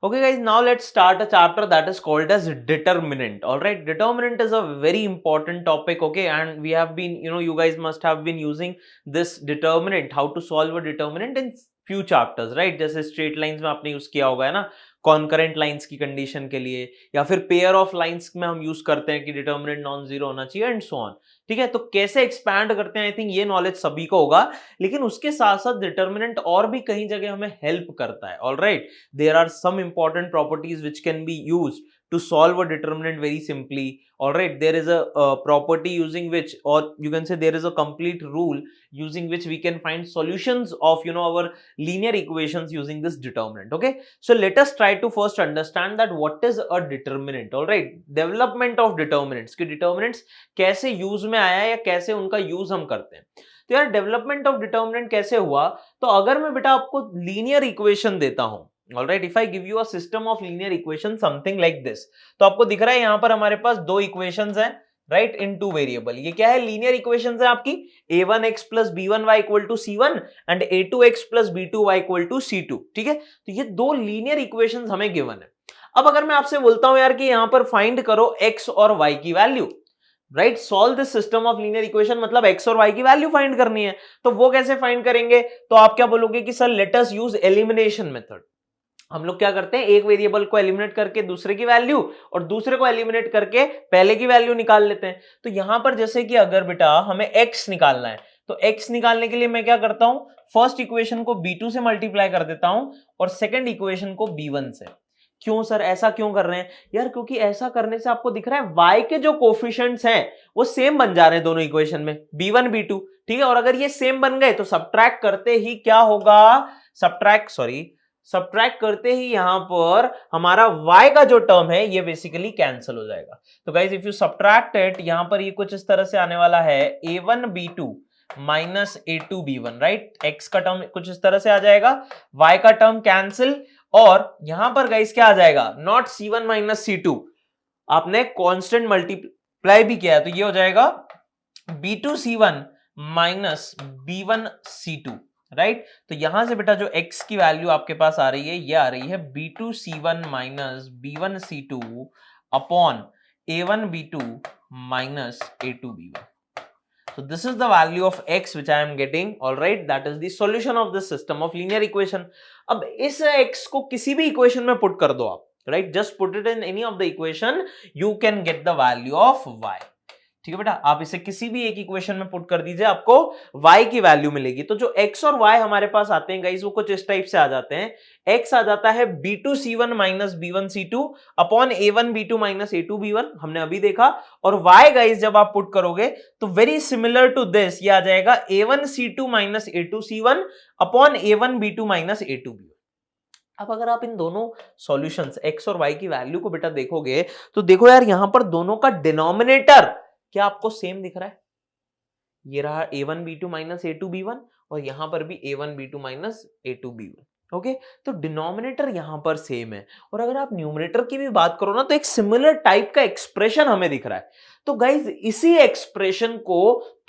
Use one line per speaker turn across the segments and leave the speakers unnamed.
Okay guys, now let's start a chapter that is called as determinant. All right, determinant is a very important topic. Okay, and we have been, you guys must have been using this determinant, how to solve a determinant in few chapters, right? जैसे straight lines में आपने use किया होगा है ना, concurrent lines की condition के लिए, या फिर पेयर ऑफ लाइंस में हम यूज करते हैं कि डिटर्मिनेंट नॉन जीरो होना चाहिए एंड सो ऑन। ठीक है, तो कैसे एक्सपैंड करते हैं, आई थिंक ये नॉलेज सभी को होगा, लेकिन उसके साथ साथ डिटर्मिनेंट और भी कहीं जगह हमें हेल्प करता है। Alright, there are some important properties which can be used to solve a determinant very simply. All right, there is a property using which, or you can say there is a complete rule using which we can find solutions of our linear equations using this determinant. Okay, so let us try to first understand that what is a determinant. All right, development of determinants, कि determinants कैसे use में आया या कैसे उनका use हम करते हैं। तो यार डेवलपमेंट ऑफ डिटर्मिनेंट कैसे हुआ, तो अगर मैं बेटा आपको लीनियर इक्वेशन देता हूं, alright, if I give you a system of linear equation something like this, तो आपको दिख रहा है यहां पर हमारे पास दो इक्वेशंस हैं, राइट, इन टू वेरिएबल। ये क्या है, लीनियर इक्वेशंस है आपकी, a1x plus b1y equal to c1 and a2x plus b2y equal to c2। ठीक है, तो ये दो लीनियर इक्वेशंस हमें गिवन है। अब अगर मैं आपसे बोलता हूं यार कि यहां पर फाइंड करो x और y की value, right, solve this system of linear equation, मतलब x और y की वैल्यू फाइंड करनी है, तो वो कैसे फाइंड करेंगे, तो आप क्या बोलोगे कि sir let us use elimination method. हम लोग क्या करते हैं, एक वेरिएबल को एलिमिनेट करके दूसरे की वैल्यू, और दूसरे को एलिमिनेट करके पहले की वैल्यू निकाल लेते हैं। तो यहां पर जैसे कि अगर बेटा हमें x निकालना है, तो x निकालने के लिए मैं क्या करता हूं, फर्स्ट इक्वेशन को b2 से मल्टीप्लाई कर देता हूं और सेकंड इक्वेशन को b1 से। क्यों सर, ऐसा क्यों कर रहे हैं यार, क्योंकि ऐसा करने से आपको दिख रहा है y के जो कोफिशिएंट्स हैं वो सेम बन जा रहे हैं दोनों इक्वेशन में, b1 b2। ठीक है, और अगर ये सेम बन गए तो सब्ट्रैक्ट करते ही क्या होगा, सब्ट्रैक्ट करते ही यहां पर हमारा y का जो टर्म है ये बेसिकली कैंसिल हो जाएगा। तो guys if you subtract it, यहां पर ये कुछ इस तरह से आने वाला है, a1 b2 minus a2 b1, right, x का टर्म कुछ इस तरह से आ जाएगा, y का टर्म कैंसिल, और यहां पर गाइस क्या आ जाएगा, नॉट c1 माइनस c2, आपने कांस्टेंट मल्टीप्लाई भी किया है, तो ये हो जाएगा b2 c1 minus b1 c2, right. तो यहां से बेटा जो x की वैल्यू आपके पास आ रही है, ये आ रही है b2 c1 minus b1 c2 upon a1 b2 minus a2 b1। So this is the value of x which I am getting, all right, that is the solution of this system of linear equation. अब इस x को किसी भी equation में put कर दो आप, right, just put it in any of the equation, you can get the value of y. ठीक है बेटा, आप इसे किसी भी एक इक्वेशन में पुट कर दीजिए, आपको y की वैल्यू मिलेगी। तो जो x और y हमारे पास आते हैं गाइस, वो कुछ इस टाइप से आ जाते हैं, x आ जाता है b2 c1 minus b1 c2 upon a1 b2 minus a2 b1, हमने अभी देखा, और y गाइस जब आप पुट करोगे तो वेरी सिमिलर टू दिस, ये आ जाएगा a1 c2 minus a2 c1 upon a1 b2 minus a2 b1। अब अगर आप इन दोनों सॉल्यूशंस x और y की वैल्यू को बेटा देखोगे, तो देखो यार यहां पर दोनों का डिनोमिनेटर क्या आपको सेम दिख रहा है, ये रहा a1 b2 minus a2 b1, और यहां पर भी a1 b2 minus a2 b1। Okay, तो डिनोमिनेटर यहां पर सेम है, और अगर आप न्यूमरेटर की भी बात करो ना, तो एक सिमिलर टाइप का एक्सप्रेशन हमें दिख रहा है। तो गाइज इसी एक्सप्रेशन को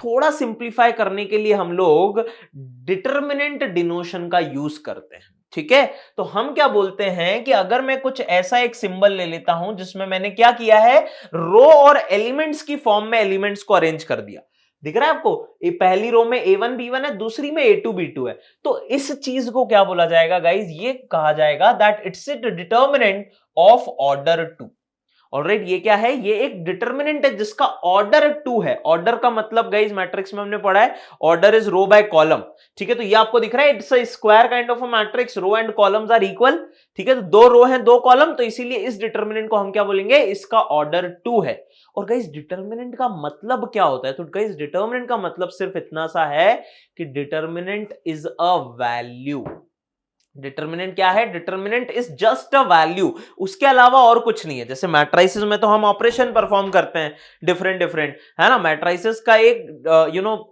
थोड़ा सिंप्लीफाई करने के लिए हम लोग डिटर्मिनेंट डिनोशन का यूज करते हैं। ठीक है, तो हम क्या बोलते हैं कि अगर मैं कुछ ऐसा एक सिंबल ले लेता हूं जिसमें मैंने क्या किया है, रो और एलिमेंट्स की फॉर्म में एलिमेंट्स को अरेंज कर दिया, दिख रहा है आपको, ये पहली रो में a1 b1 है, दूसरी में a2 b2 है, तो इस चीज को क्या बोला जाएगा गाइज, ये कहा जाएगा that it's a determinant of order 2। Alright, ये क्या है, ये एक डिटर्मिनेंट है जिसका ऑर्डर 2 है। ऑर्डर का मतलब गाइस मैट्रिक्स में हमने पढ़ा है, order is row by column. ठीक है, तो ये आपको दिख रहा है, it's a square kind of a matrix, row and columns are equal. ठीक है, तो दो रो हैं दो कॉलम, तो इसीलिए इस डिटर्मिनेंट को हम क्या बोलेंगे, इसका ऑर्डर 2 है। और गाइस डिटर्मिनेंट का मतलब क्या होता है, तो गाइस डिटर्मिनेंट का मतलब सिर्फ इतना सा है कि determinant is a value. Determinant क्या है, determinant is just a value, उसके अलावा और कुछ नहीं है। जैसे मैट्रिसेस में तो हम ऑपरेशन परफॉर्म करते हैं डिफरेंट डिफरेंट, है ना, मैट्रिसेस का एक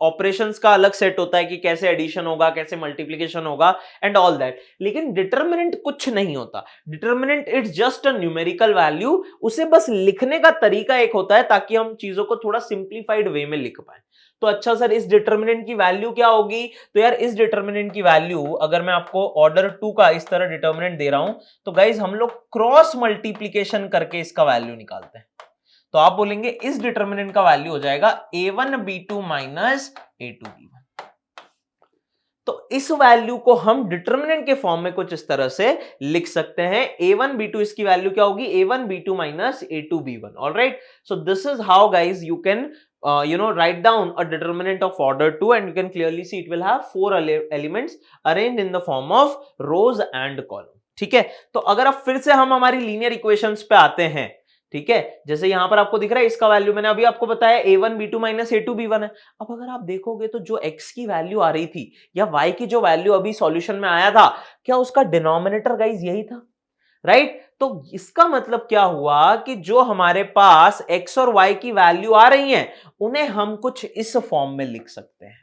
ऑपरेशंस का अलग सेट होता है कि कैसे एडिशन होगा, कैसे मल्टीप्लिकेशन होगा एंड ऑल दैट, लेकिन डिटर्मिनेंट कुछ नहीं होता। Determinant it's just a numerical value, उसे बस लिखने का तरीका एक होता है ताकि हम चीजों को थोड़ा सिंप्लीफाइड वे में लिख पाए। तो अच्छा सर इस डिटर्मिनेंट की वैल्यू क्या होगी? तो यार इस डिटर्मिनेंट की वैल्यू अगर मैं आपको ऑर्डर 2 का इस तरह डिटर्मिनेंट दे रहा हूं तो गाइज हम लोग क्रॉस मल्टीप्लीकेशन करके इसका वैल्यू निकालते हैं। तो आप बोलेंगे इस डिटर्मिनेंट का वैल्यू हो जाएगा a1b2 माइनस a2b1। तो इस वैल्यू को हम डिटर्मिनेंट के फॉर्म में कुछ इस तरह से लिख सकते हैं। a1b2 इसकी वैल्यू क्या होगी? a1b2 minus a2b1। Alright, so this is how guys you can write down a determinant of order 2 and you can clearly see it will have 4 elements arranged in the form of rows and column। ठीक है, तो अगर अब फिर से हम हमारी linear equations पे आते हैं, ठीक है, जैसे यहां पर आपको दिख रहा है इसका वैल्यू मैंने अभी आपको बताया a1b2 माइनस a2b1 है। अब अगर आप देखोगे तो जो x की वैल्यू आ रही थी या y की जो वैल्यू अभी सॉल्यूशन में आया था, क्या उसका डिनोमिनेटर गाइज यही था? राइट, तो इसका मतलब क्या हुआ कि जो हमारे पास x और y की वैल्यू आ रही हैं उन्हें हम कुछ इस फॉर्म में लिख सकते हैं।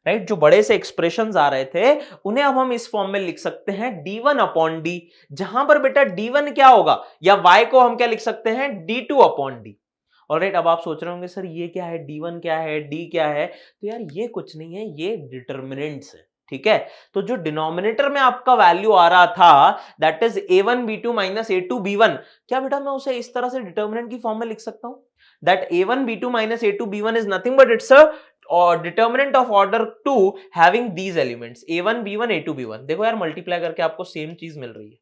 राइट, जो बड़े से एक्सप्रेशंस आ रहे थे उन्हें अब हम इस फॉर्म में लिख सकते हैं d1 अपॉन डी, जहां पर बेटा d1 क्या होगा या y को हम क्या लिख सकते हैं? d2 upon D. ऑलराइट, अब आप सोच रहे होंगे सर ये क्या है, d1 क्या है, d क्या है? तो यार ये कुछ नहीं है, ये डिटर्मिनेंट्स है। ठीक है, तो जो डिनोमिनेटर में आपका वैल्यू आ रहा था that is a1b2 minus a2b1, क्या बेटा मैं उसे इस तरह से डिटर्मिनेंट की फॉर्म में लिख सकता हूं? That a1b2 minus a2b1 is nothing but it's a और determinant of order 2 having these elements a1 b1 a2 b1। देखो यार मल्टीप्लाई करके आपको सेम चीज मिल रही है।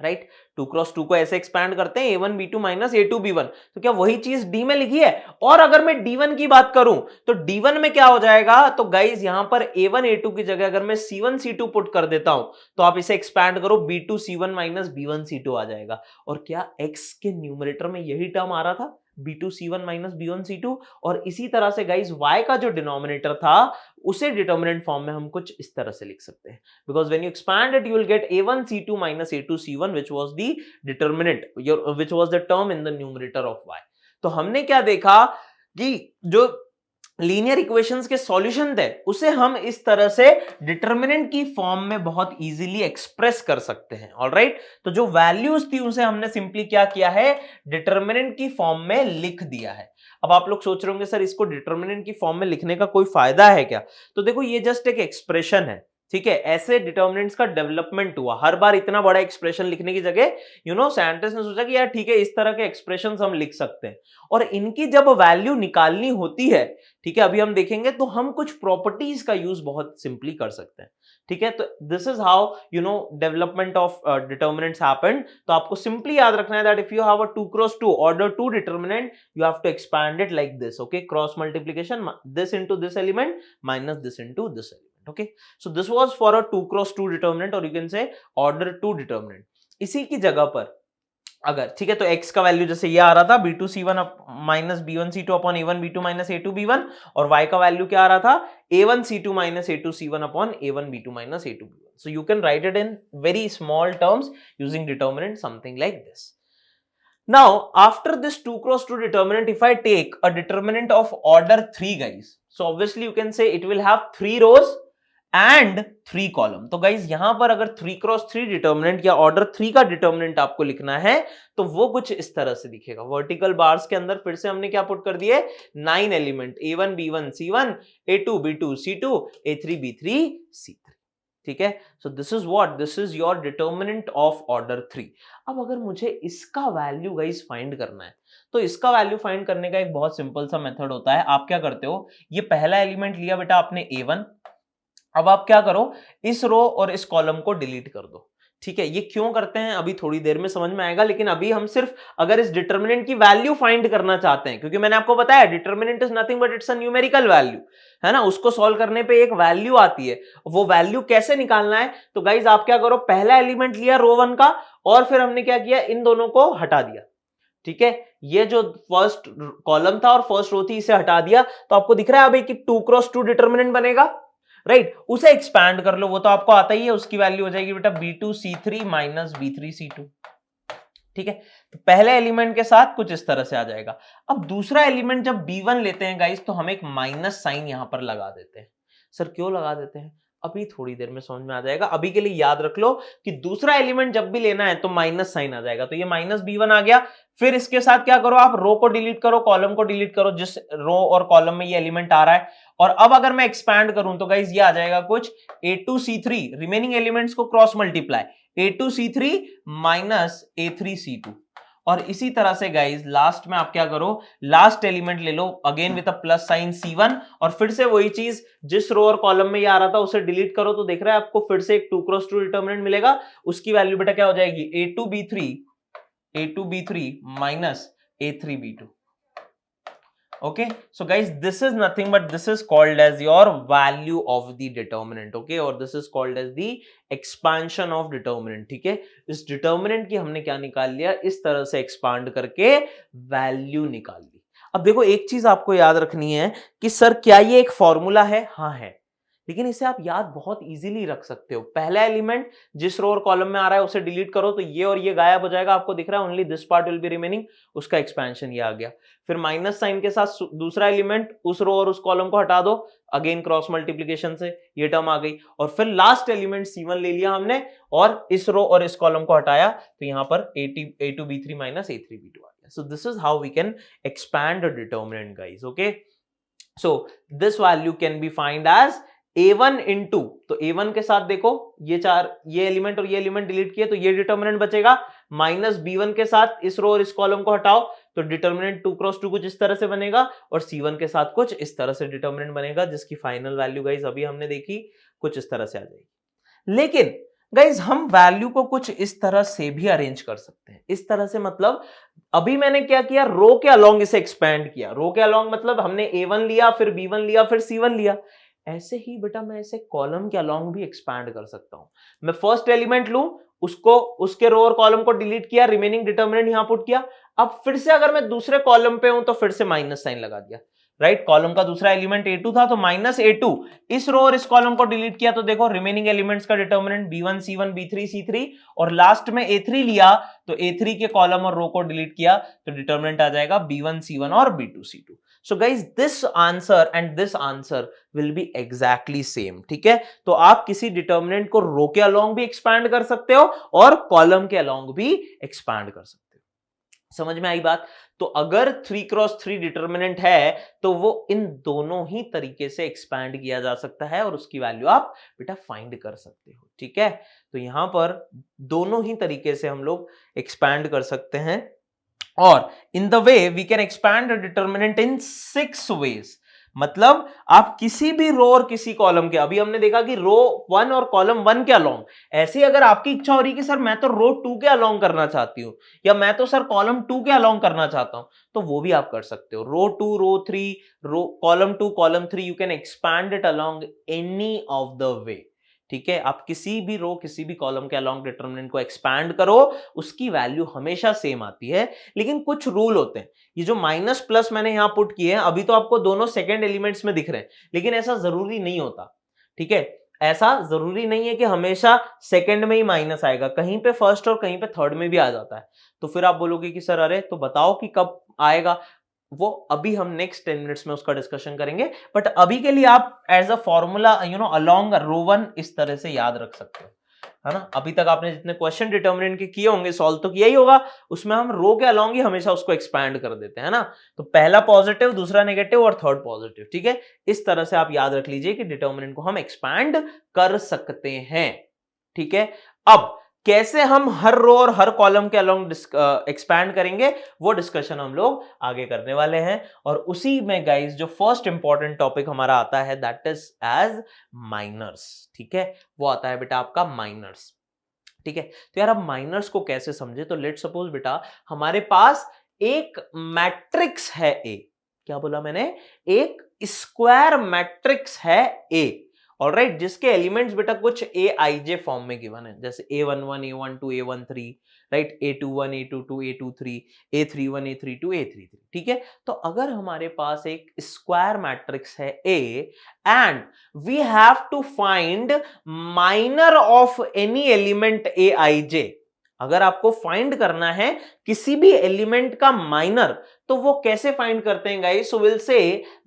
राइट, 2 क्रॉस 2 को ऐसे एक्सपैंड करते हैं a1 b2 minus a2 b1, तो क्या वही चीज d में लिखी है? और अगर मैं d1 की बात करूं तो d1 में क्या हो जाएगा? तो गाइज यहां पर a1 a2 की जगह अगर मैं c1 c2 पुट कर देता हूं तो आप इसे एक्सपैंड करो b2 c1 minus b1 c2 आ जाएगा। और क्या x के न्यूमरेटर में यही टर्म आ रहा था b2 c1 minus b1 c2? और इसी तरह से गाइज y का जो डिनोमिनेटर था उसे डिटर्मिनेंट फॉर्म में हम कुछ इस तरह से लिख सकते हैं, because when you expand it you will get a1 c2 minus a2 c1 which was the determinant which was the term in the numerator of y। तो हमने क्या देखा कि जो लीनियर इक्वेशंस के सॉल्यूशन थे उसे हम इस तरह से डिटर्मिनेंट की फॉर्म में बहुत इजीली एक्सप्रेस कर सकते हैं। ऑलराइट, तो जो वैल्यूज थी उसे हमने सिंपली क्या किया है? डिटर्मिनेंट की फॉर्म में लिख दिया है। अब आप लोग सोच रहे होंगे सर इसको डिटर्मिनेंट की फॉर्म में लिखने का कोई फायदा है क्या? तो देखो ये जस्ट एक एक्सप्रेशन है, ठीक है, ऐसे डिटर्मिनेंट्स का डेवलपमेंट हुआ। हर बार इतना बड़ा एक्सप्रेशन लिखने की जगह साइंटिस्ट ने सोचा कि यार ठीक है इस तरह के एक्सप्रेशंस हम लिख सकते हैं और इनकी जब वैल्यू निकालनी होती है, ठीक है, अभी हम देखेंगे तो हम कुछ प्रॉपर्टीज का यूज बहुत सिंपली कर सकते हैं। ठीक है, तो this is how development of determinants happened. तो आपको सिंपली याद रखना है that if you have a 2 cross 2 order 2 determinant you have to expand it like this, okay, cross multiplication, this into this element minus this into this element। okay, so this was for a 2 cross 2 determinant or you can say order 2 determinant। इसी की जगह पर अगर ठीक है तो x का value जैसे ये आ रहा था b2 c1 minus b1 c2 upon a1 b2 minus a2 b1 और y का वैल्यू क्या आ रहा था? a1 c2 minus a2 c1 upon a1 b2 minus a2 b1। so you can write it in very small terms using determinant something like this। Now, after this 2 cross 2 determinant, if I take a determinant of order 3 guys, so obviously you can say it will have 3 rows and 3 column। तो guys यहां पर अगर 3 cross 3 determinant या order 3 का determinant आपको लिखना है तो वो कुछ इस तरह से दिखेगा। वर्टिकल बार्स के अंदर फिर से हमने क्या पुट कर दिए? 9 element a1 b1 c1 a2 b2 c2 a3 b3 c3। ठीक है, सो this is what, this is your determinant of order 3। अब अगर मुझे इसका वैल्यू गाइस फाइंड करना है तो इसका वैल्यू फाइंड करने का एक बहुत सिंपल सा मेथड होता है। आप क्या करते हो, ये पहला एलिमेंट लिया बेटा आपने a1, अब आप क्या करो इस रो और इस कॉलम को डिलीट कर दो। ठीक है, ये क्यों करते हैं अभी थोड़ी देर में समझ में आएगा, लेकिन अभी हम सिर्फ अगर इस डिटर्मिनेंट की वैल्यू फाइंड करना चाहते हैं, क्योंकि मैंने आपको बताया determinant is nothing but it's a numerical value, है ना, उसको सॉल्व करने पे एक वैल्यू आती है, वो वैल्यू कैसे निकालना है? तो गाइज आप क्या करो, पहला एलिमेंट लिया रो 1 का और फिर हमने क्या किया, इन दोनों को हटा दिया। ठीक है, ये जो फर्स्ट कॉलम था और फर्स्ट रो थी इसे हटा दिया, तो आपको दिख रहा है अभी कि 2 क्रॉस 2 डिटर्मिनेंट बनेगा, राइट, उसे एक्सपैंड कर लो, वो तो आपको आता ही है, उसकी वैल्यू हो जाएगी बेटा b2 c3 minus b3 c2। ठीक है, तो पहले एलिमेंट के साथ कुछ इस तरह से आ जाएगा। अब दूसरा एलिमेंट जब b1 लेते हैं गाइस तो हम एक माइनस साइन यहां पर लगा देते हैं। सर क्यों लगा देते हैं? अभी थोड़ी देर में समझ में आ जाएगा। अभी के लिए याद रख लो कि दूसरा एलिमेंट जब भी लेना है तो माइनस साइन आ जाएगा। तो ये माइनस b1 आ गया। फिर इसके साथ क्या करो, आप रो को डिलीट करो, कॉलम को डिलीट करो, जिस रो और कॉलम में ये एलिमेंट आ रहा है। और अब अगर मैं एक्सपैंड करूं तो गाइज ये आ जाएगा कुछ a2c3, रिमेनिंग एलिमेंट्स को cross multiply, a2c3 minus a3c2। और इसी तरह से गाइज लास्ट में आप क्या करो, लास्ट एलिमेंट ले लो again with a plus sign c1, और फिर से वही चीज, जिस रो और कॉलम में ये आ रहा था उसे डिलीट करो। तो देख रहे हैं आपको फिर से एक 2x2 डिटर्मिनेंट मिलेगा। उसकी वैल्यू बेटा क्या हो जाएगी, a2b3 minus a3b2। okay, so guys this is nothing but this is called as your value of the determinant, okay, और this is called as the expansion of determinant। ठीक है, इस determinant की हमने क्या निकाल लिया, इस तरह से expand करके value निकाल ली। अब देखो एक चीज आपको याद रखनी है कि सर क्या ये एक फॉर्मूला है, हाँ है, लेकिन इसे आप याद बहुत इजीली रख सकते हो। पहला एलिमेंट जिस रो और कॉलम में आ रहा है उसे डिलीट करो तो ये और ये गायब हो जाएगा, आपको दिख रहा है only this part will be remaining, उसका एक्सपेंशन ये आ गया। फिर माइनस साइन के साथ दूसरा एलिमेंट उस रो और उस कॉलम को हटा दो, अगेन क्रॉस मल्टीप्लीकेशन से ये टर्म आ गई। और फिर लास्ट एलिमेंट c1 ले लिया हमने और इस रो और इस कॉलम को हटाया, तो यहां पर a2b3 माइनस a3b2 आ गया। So this is how we can expand a determinant guys, okay. So this value can be find as a1 into, तो a1 के साथ देखो ये एलिमेंट और ये एलिमेंट डिलीट किए तो ये डिटर्मिनेंट बचेगा, माइनस b1 के साथ इस रो और इस कॉलम को हटाओ तो डिटर्मिनेंट 2x2 कुछ इस तरह से बनेगा, और c1 के साथ कुछ इस तरह से डिटर्मिनेंट बनेगा, जिसकी फाइनल वैल्यू गाइज अभी हमने देखी कुछ इस तरह से आ जाएगी। लेकिन गाइज हम वैल्यू को कुछ इस तरह से भी अरेंज कर सकते हैं। इस तरह से मतलब अभी मैंने क्या किया, रो के अलोंग इसे एक्सपैंड किया। रो के अलोंग मतलब हमने a1 लिया, फिर b1 लिया, फिर c1 लिया। ऐसे ही बेटा मैं इसे कॉलम के अलोंग भी एक्सपैंड कर सकता हूं। मैं फर्स्ट एलिमेंट लूं, उसको उसके रो और कॉलम को डिलीट किया, रिमेनिंग डिटर्मिनेंट यहां पुट किया। अब फिर से अगर मैं दूसरे कॉलम पे हूं तो फिर से माइनस साइन लगा दिया, राइट। कॉलम का दूसरा एलिमेंट a2 था तो माइनस a2, इस रो और इस कॉलम को डिलीट किया तो देखो रिमेनिंग एलिमेंट्स का determinant b1 c1 b3 c3, और लास्ट में a3 लिया तो a3 के कॉलम और रो को डिलीट किया तो डिटर्मिनेंट आ जाएगा b1 c1 और b2 c2। So guys this answer and this answer will be exactly same, ठीक है। तो आप किसी डिटर्मिनेंट को रो के अलोंग भी एक्सपैंड कर सकते हो और कॉलम के अलोंग भी एक्सपैंड कर सकते हो। समझ में आई बात। तो अगर 3x3 डिटर्मिनेंट है तो वो इन दोनों ही तरीके से एक्सपैंड किया जा सकता है और उसकी वैल्यू आप बेटा फाइंड कर सकते हो, ठीक है। तो यहां पर दोनों ही तरीके से हम लोग एक्सपैंड कर सकते हैं, और in the way we can expand the determinant in 6 ways. मतलब आप किसी भी रो और किसी कॉलम के, अभी हमने देखा कि रो 1 और कॉलम 1 के अलोंग, ऐसे अगर आपकी इच्छा हो रही कि सर मैं तो रो 2 के अलोंग करना चाहती हूं, या मैं तो सर कॉलम 2 के अलोंग करना चाहता हूं, तो वो भी आप कर सकते हो। Row 2 row 3 row column 2 column 3, you can expand it along any of the way, ठीक है। आप किसी भी रो किसी भी कॉलम के अलोंग डिटर्मिनेंट को एक्सपैंड करो, उसकी वैल्यू हमेशा सेम आती है। लेकिन कुछ रूल होते हैं, ये जो माइनस प्लस मैंने यहां पुट किए हैं अभी तो आपको दोनों सेकंड एलिमेंट्स में दिख रहे हैं, लेकिन ऐसा जरूरी नहीं होता, ठीक है। ऐसा जरूरी नहीं है कि हमेशा सेकंड में ही माइनस आएगा, कहीं पे फर्स्ट और कहीं पे थर्ड में भी आ जाता है। तो फिर आप बोलोगे कि सर अरे तो बताओ कि कब आएगा, वो अभी हम नेक्स्ट 10 मिनट्स में उसका डिस्कशन करेंगे। बट अभी के लिए आप एज अ फॉर्मूला अलोंग रो 1 इस तरह से याद रख सकते हो, है ना। अभी तक आपने जितने क्वेश्चन डिटर्मिनेंट के किए होंगे, सॉल्व तो किया ही होगा, उसमें हम रो के अलोंग ही हमेशा उसको एक्सपैंड कर देते हैं ना। तो पहला पॉजिटिव, दूसरा नेगेटिव और थर्ड पॉजिटिव, ठीक है। इस तरह से आप याद रख लीजिए कि डिटर्मिनेंट को हम एक्सपैंड कर सकते हैं, ठीक है। अब कैसे हम हर रो और हर कॉलम के अलोंग एक्सपैंड करेंगे वो डिस्कशन हम लोग आगे करने वाले हैं। और उसी में गाइस जो फर्स्ट इंपॉर्टेंट टॉपिक हमारा आता है दैट इज एज माइनर्स, ठीक है। वो आता है बेटा आपका माइनर्स, ठीक है। तो यार अब माइनर्स को कैसे समझे, तो लेट सपोज बेटा हमारे पास एक मैट्रिक्स है ए, क्या बोला मैंने, एक स्क्वायर मैट्रिक्स है ए, ऑलराइट, जिसके एलिमेंट्स बेटा कुछ aij फॉर्म में गिवन है, जैसे a11 a12 a13, right, a21 a22 a23 a31 a32 a33, ठीक है। तो अगर हमारे पास एक स्क्वायर मैट्रिक्स है a and we have to find minor of any element aij, अगर आपको फाइंड करना है किसी भी एलिमेंट का माइनर, तो वो कैसे फाइंड करते हैं guys? So will say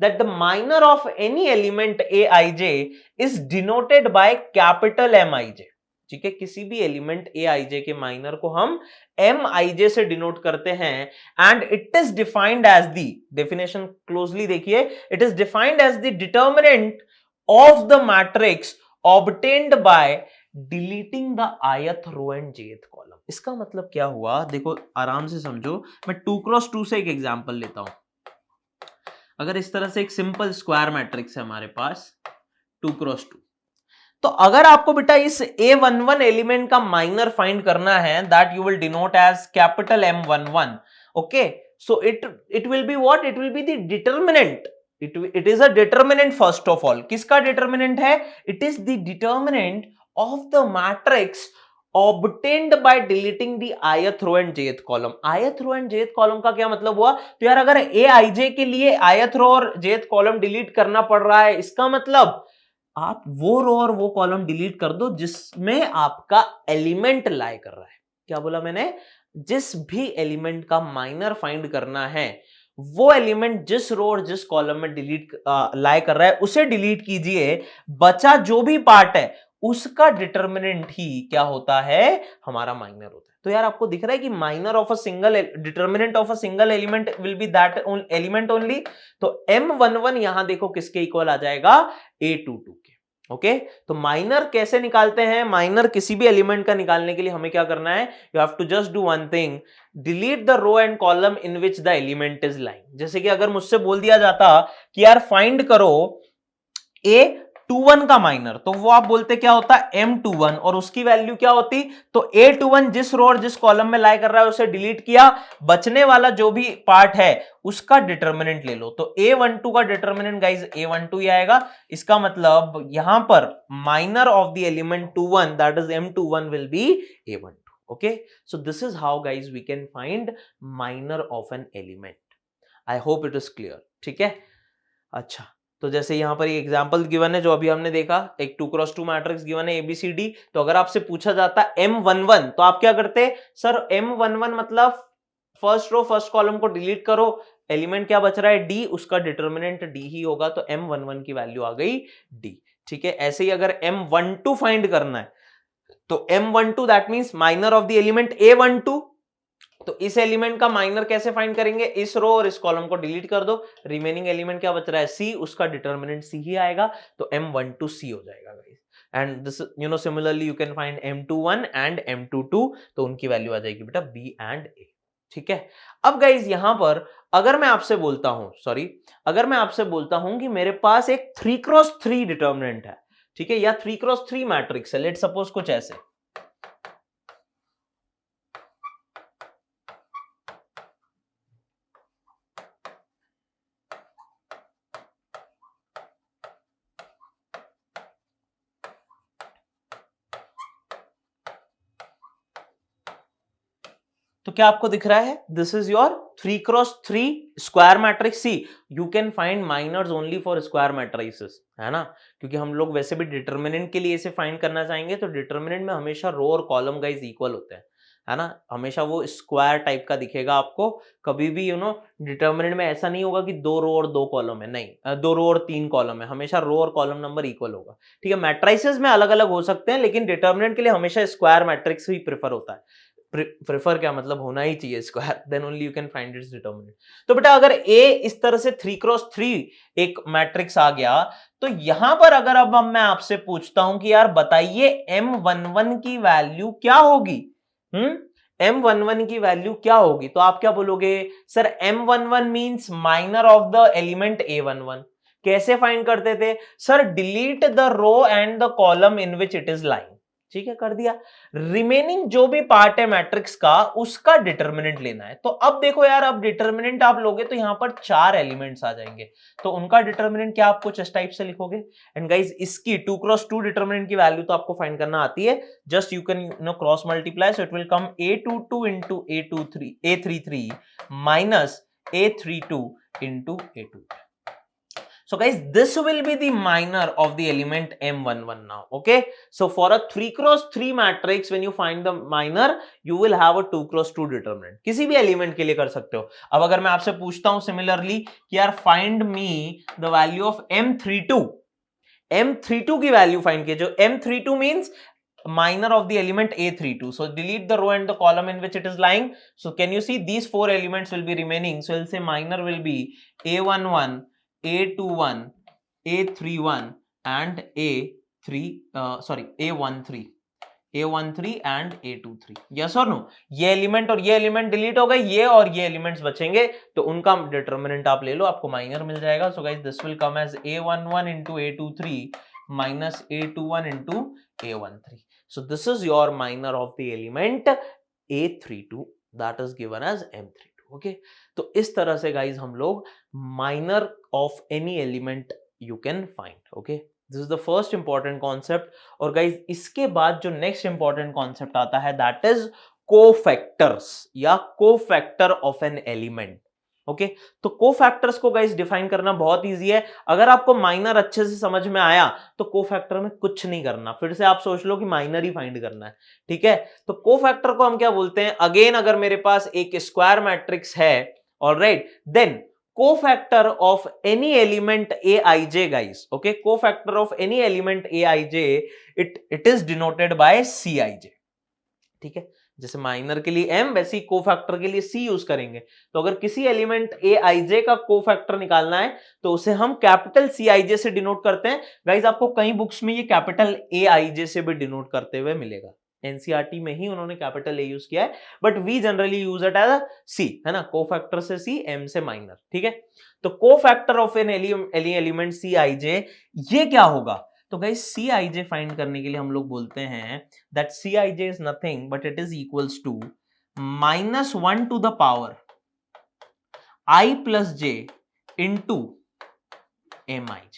that the minor of any element A I J is denoted by capital M I J. ठीक है, किसी भी एलिमेंट ए आई जे के माइनर को हम एम आई जे से डिनोट करते हैं, and it is defined as the, definition closely देखिए, it is defined as the determinant of the matrix obtained by deleting the ith row and jth column. इसका मतलब क्या हुआ, देखो आराम से समझो, मैं 2x2 से एक एग्जांपल लेता हूं। अगर इस तरह से एक सिंपल स्क्वायर मैट्रिक्स है हमारे पास 2x2, तो अगर आपको बेटा इस A11 एलिमेंट का माइनर फाइंड करना है, that you will denote as capital M11, okay, so it will be what, it will be the determinant, it is a determinant first of all. किसका डिटर्मिनेंट है? It is the determinant of the matrix obtained by deleting the ith row and jth column। ith row and jth column का क्या मतलब हुआ? तो यार अगर aij के लिए ith row और jth column डिलीट करना पड़ रहा है, इसका मतलब आप वो रो और वो कॉलम डिलीट कर दो जिसमें आपका एलिमेंट लाई कर रहा है। क्या बोला मैंने? जिस भी एलिमेंट का माइनर फाइंड करना है, वो एलिमेंट जिस रो और जिस कॉलम में डिलीट लाई कर रहा है उसे डिलीट कीजिए, बचा जो भी पार्ट है उसका डिटर्मिनेंट ही क्या होता है? हमारा माइनर होता है। तो यार आपको दिख रहा है कि minor of a single determinant of a single element will be that element only. तो M11 यहां देखो किसके इक्वल आ जाएगा? A22 के। ओके, तो माइनर कैसे निकालते हैं? माइनर किसी भी एलिमेंट का निकालने के लिए हमें क्या करना है? You have to just do one thing, delete the row and column in which the element is lying. जैसे कि अगर मुझसे बोल दिया जाता कि यार फाइंड करो A21 का माइनर, तो वो आप बोलते क्या होता? M21, और उसकी वैल्यू क्या होती? तो A21 जिस रो और जिस कॉलम में लाई कर रहा है उसे डिलीट किया, बचने वाला जो भी पार्ट है उसका डिटर्मिनेंट ले लो। तो A12 का डिटर्मिनेंट गाइस A12 ही आएगा। इसका मतलब यहां पर minor of the element 21 that is M21 will be A12। Okay, so this is how guys we can find minor of an element. I hope it is clear. ठीक है, अच्छा, तो जैसे यहां पर एक एग्जांपल गिवन है जो अभी हमने देखा, एक 2x2 मैट्रिक्स गिवन है ABCD। तो अगर आपसे पूछा जाता M11 तो आप क्या करते? सर M11 मतलब फर्स्ट रो फर्स्ट कॉलम को डिलीट करो, एलिमेंट क्या बच रहा है? D, उसका डिटर्मिनेंट D ही होगा, तो M11 की वैल्यू आ गई D। ठीक है, ऐसे ही अगर M12 फाइंड करना है तो M12 that means minor of the element A12। तो इस एलिमेंट का माइनर कैसे फाइंड करेंगे? इस रो और इस कॉलम को डिलीट कर दो, रिमेनिंग एलिमेंट क्या बच रहा है? C, उसका डिटर्मिनेंट C ही आएगा, तो M12 C हो जाएगा guys. And this similarly you can find M21 and M22, तो उनकी वैल्यू आ जाएगी बेटा B एंड A। ठीक है, अब गाइस यहां पर अगर मैं आपसे बोलता हूं कि मेरे पास एक 3x3 डिटर्मिनेंट है, ठीक है, या 3x3 मैट्रिक्स है, लेट सपोज कुछ ऐसे। तो क्या आपको दिख रहा है? This is your 3x3 square matrix. See, you can find minors only for square matrices, है ना, क्योंकि हम लोग वैसे भी डिटर्मिनेंट के लिए इसे फाइंड करना चाहेंगे, तो डिटर्मिनेंट में हमेशा रो और कॉलम गाइस इक्वल होते हैं, है ना, हमेशा वो स्क्वायर टाइप का दिखेगा आपको। कभी भी डिटर्मिनेंट में ऐसा नहीं होगा कि 2 रो और 2 कॉलम है, नहीं, 2 रो और 3 कॉलम है, हमेशा रो और कॉलम नंबर इक्वल होगा। ठीक है, मैट्रिसेस में अलग अलग हो सकते हैं, लेकिन डिटर्मिनेंट के लिए हमेशा स्क्वायर मैट्रिक्स ही प्रेफर होता है। प्रेफर क्या मतलब, होना ही चाहिए square, then only you can find its determinant. तो बेटा अगर A इस तरह से 3x3 एक मैट्रिक्स आ गया, तो यहां पर अगर अब मैं आपसे पूछता हूं कि यार बताइए M11 की वैल्यू क्या होगी? M11 की वैल्यू क्या होगी? तो आप क्या बोलोगे? Sir M11 means minor of the element A11। कैसे फाइंड करते थे? Sir delete the row and the column in which it is lying. ठीक है, कर दिया। रिमेनिंग जो भी पार्ट है मैट्रिक्स का उसका डिटर्मिनेंट लेना है। तो अब देखो यार, अब डिटर्मिनेंट आप लोगे तो यहां पर 4 एलिमेंट्स आ जाएंगे, तो उनका डिटर्मिनेंट क्या आप कुछ इस टाइप से लिखोगे। एंड गाइस इसकी 2x2 डिटर्मिनेंट की वैल्यू तो आपको फाइंड करना आती है, just you can cross multiply, so it will come A22 into A33 minus A32 into A2। So guys, this will be the minor of the element M11 now. Okay, so for a 3x3 matrix, when you find the minor, you will have a 2x2 determinant. किसी भी element के लिए कर सकते हो. अब अगर मैं आपसे पूछता हूं सिमिलरली कि यार find me the value of M32 की वैल्यू फाइंड कीजिए. जो M32 means minor of the element A32. So delete the row and the column in which it is lying. So can you see these four elements will be remaining? So we'll say minor will be A11, A21, A31 and A13 and A23. Yes or no? ये element और ये element delete हो गए, ये और ये elements बचेंगे, तो उनका डिटर्मिनेंट आप ले लो, आपको माइनर मिल जाएगा. So guys this will come as A11 into A23 minus A21 into A13. So this is your minor of the element A32 that is given as M32. Okay, तो इस तरह से guys हम लोग minor of any element you can find. Okay, this is the first important concept. और guys इसके बाद जो next important concept आता है that is cofactors या cofactor of an element. Okay, तो कोफैक्टर्स को गाइस डिफाइन करना बहुत इजी है. अगर आपको माइनर अच्छे से समझ में आया तो कोफैक्टर में कुछ नहीं करना, फिर से आप सोच लो कि माइनर ही फाइंड करना है. ठीक है, तो कोफैक्टर को हम क्या बोलते हैं? अगेन अगर मेरे पास एक स्क्वायर मैट्रिक्स है, alright, then cofactor of any element Aij guys. Okay, cofactor of any element Aij it is denoted by Cij. ठीक है, जैसे माइनर के लिए m, वैसे ही कोफैक्टर के लिए c यूज करेंगे. तो अगर किसी एलिमेंट Aij का कोफैक्टर निकालना है तो उसे हम कैपिटल Cij से डिनोट करते हैं. गाइस आपको कई बुक्स में ये कैपिटल Aij से भी डिनोट करते हुए मिलेगा. एनसीईआरटी में ही उन्होंने कैपिटल ए यूज किया है, but we generally use it as C, है ना. कोफैक्टर से सी, m से माइनर. ठीक है, तो cofactor of an element Cij, ये क्या होगा? तो गाइस Cij फाइंड करने के लिए हम लोग बोलते हैं that Cij is nothing but it is equals to -1 to the power I plus j into Mij.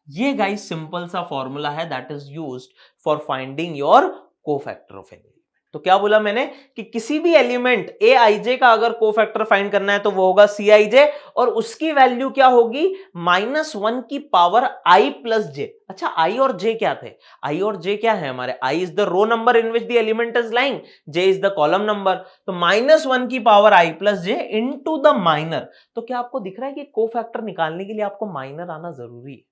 ये गाइस सिंपल सा फॉर्मूला है that is used for finding your cofactor of an element. तो क्या बोला मैंने कि किसी भी एलिमेंट Aij का अगर कोफैक्टर फाइंड करना है तो वो होगा Cij, और उसकी वैल्यू क्या होगी? -1 की पावर I प्लस j. अच्छा, I और j क्या थे? I और j क्या है हमारे? I is the row number in which the element is lying, j is the column number. तो -1 की power I plus j into the minor. तो क्या आपको दिख रहा है कि कोफैक्टर निकालने के लिए आपको माइनर आना जरूरी है?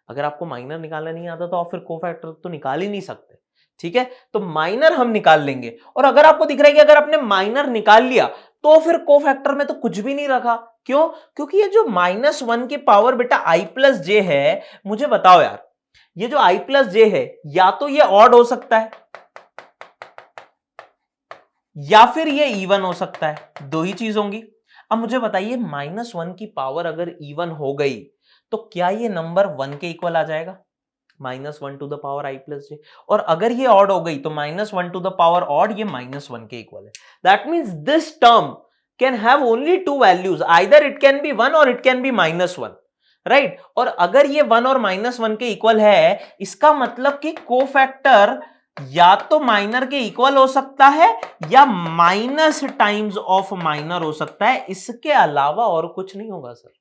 अगर आपको माइनर निकालना नहीं आता तो आप फिर कोफैक्टर तो निकाल ही नहीं सकते. ठीक है, तो माइनर हम निकाल लेंगे. और अगर आपको दिख रहा है कि अगर आपने माइनर निकाल लिया तो फिर कोफैक्टर में तो कुछ भी नहीं रखा. क्यों? क्योंकि ये जो -1 की पावर बेटा I प्लस j है, मुझे बताओ यार, ये जो I प्लस j है या तो ये ऑड हो सकता है या फिर ये इवन हो सकता है. दो ही चीज होंगी. अब मुझे बताइए, -1 की पावर अगर इवन हो गई तो क्या ये नंबर 1 के इक्वल आ जाएगा? -1 to the power I plus j. और अगर ये ऑड हो गई तो -1 टू द पावर ऑड, ये -1 के इक्वल है. That means this term can have only to values, either it can be 1 और इट कैन बी -1, राइट. और अगर ये 1 और -1 के इक्वल है, इसका मतलब कि कोफैक्टर या तो माइनर के इक्वल हो सकता है या माइनस टाइम्स ऑफ माइनर हो सकता है. इसके अलावा और कुछ नहीं होगा. सर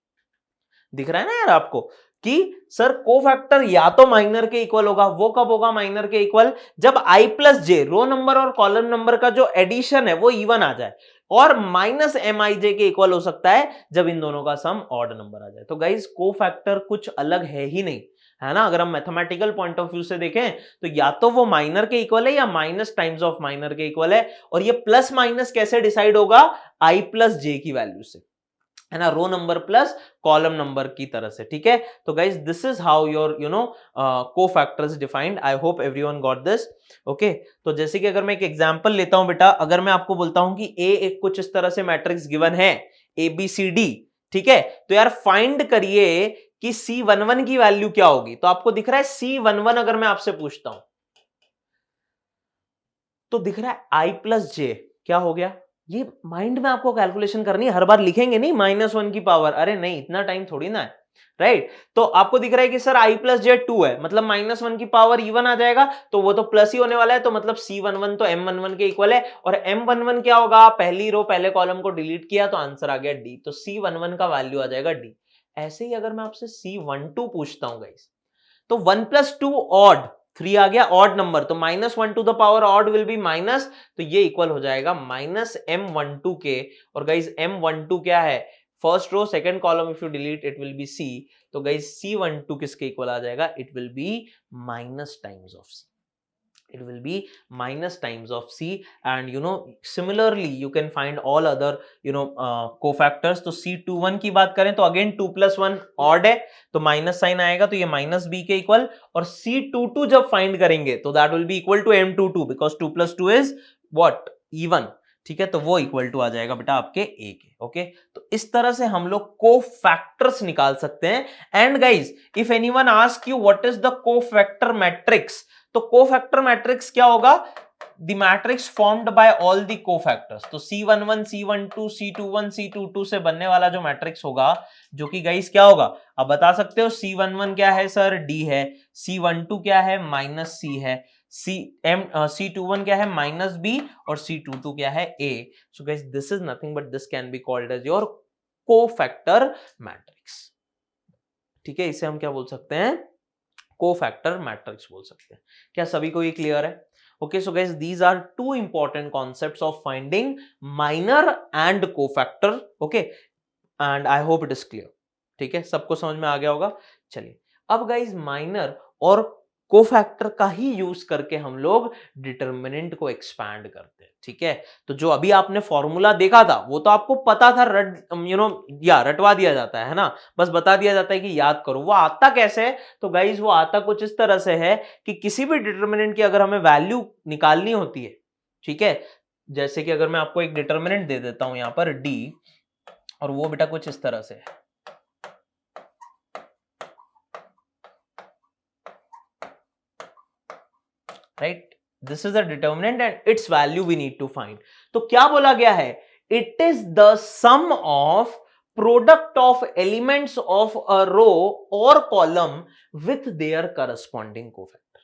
दिख रहा है ना यार आपको कि सर कोफैक्टर या तो माइनर के इक्वल होगा. वो कब होगा माइनर के इक्वल? जब I plus j, row number और कॉलम नंबर का जो एडिशन है वो इवन आ जाए, और -Mij के इक्वल हो सकता है जब इन दोनों का सम ऑड नंबर आ जाए. तो गाइस कोफैक्टर कुछ अलग है ही नहीं, है ना. अगर हम मैथमेटिकल पॉइंट ऑफ व्यू से देखें तो या तो वो माइनर के इक्वल है या माइनस टाइम्स ऑफ माइनर के इक्वल है. और ये प्लस माइनस कैसे डिसाइड होगा? I प्लस j की वैल्यू से, है ना, row number plus column number की तरह से. ठीक है, तो guys this is how your cofactors defined. I hope everyone got this. Okay, तो जैसे कि अगर मैं एक एग्जांपल लेता हूं बेटा, अगर मैं आपको बोलता हूं कि A एक कुछ इस तरह से मैट्रिक्स गिवन है ABCD, ठीक है, तो यार फाइंड करिए कि C11 की वैल्यू क्या होगी. तो आपको दिख रहा है C11, अगर मैं आपसे पूछता हूं तो दिख रहा है I प्लस j. क्या हो गया? ये माइंड में आपको कैलकुलेशन करनी है, हर बार लिखेंगे नहीं -1 की पावर, अरे नहीं, इतना टाइम थोड़ी ना है, राइट. तो आपको दिख रहा है कि सर I प्लस j 2 है, मतलब -1 की पावर इवन आ जाएगा, तो वो तो प्लस ही होने वाला है, तो मतलब C11 तो M11 के इक्वल है. और M11 क्या होगा? पहली रो पहले कॉलम को डिलीट किया तो आंसर आ गया D, तो C11 का वैल्यू आ जाएगा D. ऐसे ही अगर मैं आपसे C12 पूछता हूं गाइस, तो 1 + 2 ऑड, 3 आ गया ऑड नंबर, तो -1 to the power odd will be minus, तो ये इक्वल हो जाएगा -M12 के। और गाइस M12 क्या है, first row second column, if you delete it will be C, तो गाइस C12 किसके इक्वल आ जाएगा, it will be minus times of C. It will be minus times of C, and similarly you can find all other cofactors. तो C21 की बात करें तो again 2 + 1 odd है, तो माइनस साइन आएगा, तो ये -b के इक्वल। और C22 जब फाइंड करेंगे तो that will be equal to M22 because 2 + 2 is what, even. ठीक है, तो वो इक्वल टू आ जाएगा बेटा आपके A के। ओके, तो इस तरह से हम लोग कोफैक्टर्स निकाल सकते हैं। And guys, if anyone ask you what is the cofactor matrix, तो कोफैक्टर मैट्रिक्स क्या होगा, the matrix formed by all the cofactors. तो C11 C12 C21 C22 से बनने वाला जो मैट्रिक्स होगा, जो कि गाइस क्या होगा, अब बता सकते हो, C11 क्या है सर, D है, C12 क्या है, -C है, C21 क्या है, -B, और C22 क्या है, A. So guys, this is nothing but this can be called as your cofactor matrix. ठीक है, इसे हम क्या बोल सकते हैं, कोफैक्टर मैट्रिक्स बोल सकते हैं. क्या सभी को ये क्लियर है? Okay, so guys, these are two important concepts of finding minor and cofactor. Okay, and I hope it is clear. ठीक है, सबको समझ में आ गया होगा. चलिए, अब गाइज माइनर और कोफैक्टर का ही यूज करके हम लोग डिटर्मिनेंट को एक्सपैंड करते हैं. ठीक है, तो जो अभी आपने फॉर्मूला देखा था वो तो आपको पता था, रटवा दिया जाता है ना, बस बता दिया जाता है कि याद करो. वो आता कैसे है, तो गाइज वो आता कुछ इस तरह से है कि किसी भी डिटर्मिनेंट की अगर हमें वैल्यू निकालनी होती है, ठीक है, जैसे कि अगर मैं आपको एक डिटर्मिनेंट दे देता हूं यहां पर D, और वो बेटा कुछ इस तरह से है, right, this is a determinant and its value we need to find. तो क्या बोला गया है, it is the sum of product of elements of a row और column with their corresponding cofactor.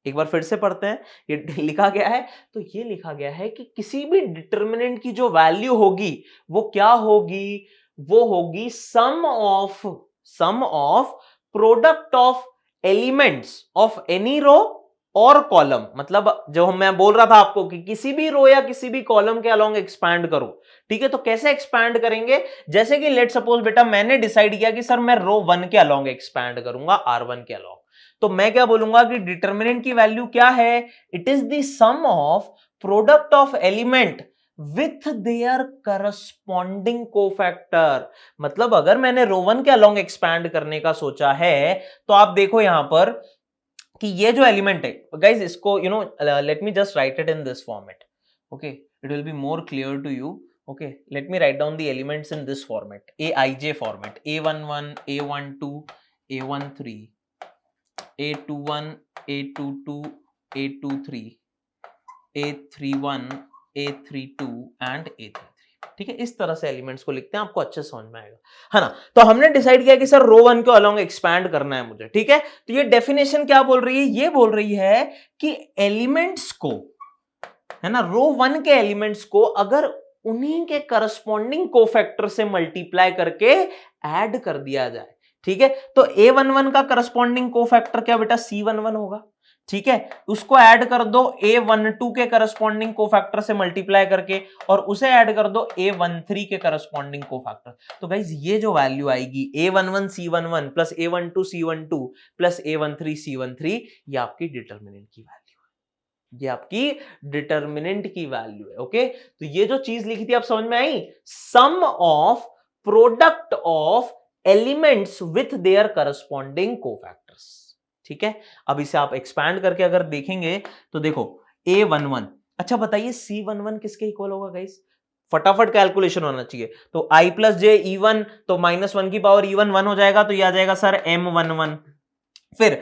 एक बार फिर से पढ़ते हैं, ये लिखा गया है, तो ये लिखा गया है कि किसी भी डिटर्मिनेंट की जो वैल्यू होगी वो क्या होगी, वो होगी sum of product of elements of any row और कॉलम. मतलब जो मैं बोल रहा था आपको कि किसी भी रो या किसी भी कॉलम के अलोंग एक्सपैंड करो. ठीक है, तो कैसे एक्सपैंड करेंगे, जैसे कि लेट सपोज बेटा मैंने डिसाइड किया कि सर मैं रो 1 के अलोंग एक्सपैंड करूंगा, R1 के अलोंग, तो मैं क्या बोलूंगा कि डिटर्मिनेंट की वैल्यू क्या है, it is the sum of product of element with their corresponding cofactor. मतलब अगर मैंने रो 1 के अलोंग एक्सपैंड करने का सोचा है, तो आप देखो यहां पर कि ये जो एलिमेंट है गाइज, इसको let me just write it in this format. Okay, it will be more clear to you. Okay, let me write down the elements in this format, aij format, a11 a12 a13 a21 a22 a23 a31 a32 and a33. ठीक है, इस तरह से elements को लिखते हैं, आपको अच्छे समझ में आएगा, है ना. तो हमने डिसाइड किया कि सर रो 1 को अलोंग एक्सपैंड करना है मुझे. ठीक है, तो ये डेफिनेशन क्या बोल रही है, ये बोल रही है कि एलिमेंट्स को, है ना, रो 1 के एलिमेंट्स को अगर उन्हीं के करस्पॉन्डिंग कोफैक्टर से मल्टीप्लाई करके ऐड कर दिया जाए. ठीक है, तो A11 का करस्पॉन्डिंग कोफैक्टर क्या बेटा, C11 होगा. ठीक है, उसको ऐड कर दो A12 के करस्पॉन्डिंग कोफैक्टर से मल्टीप्लाई करके, और उसे ऐड कर दो A13 के करस्पॉन्डिंग कोफैक्टर. तो गाइज ये जो वैल्यू आएगी A11 C11 plus A12 C12 plus A13 C13, ये आपकी डिटर्मिनेंट की वैल्यू, ये आपकी डिटर्मिनेंट की वैल्यू है. ओके, तो ये जो चीज लिखी थी आप समझ में आई, sum of product of elements with their corresponding cofactors. ठीक है, अब इसे आप एक्सपैंड करके अगर देखेंगे तो देखो A11, अच्छा बताइए C11 किसके इक्वल होगा गाइस, फटाफट कैलकुलेशन होना चाहिए. तो I + J E1, तो -1 की पावर E1 1 हो जाएगा, तो ये आ जाएगा सर M11. फिर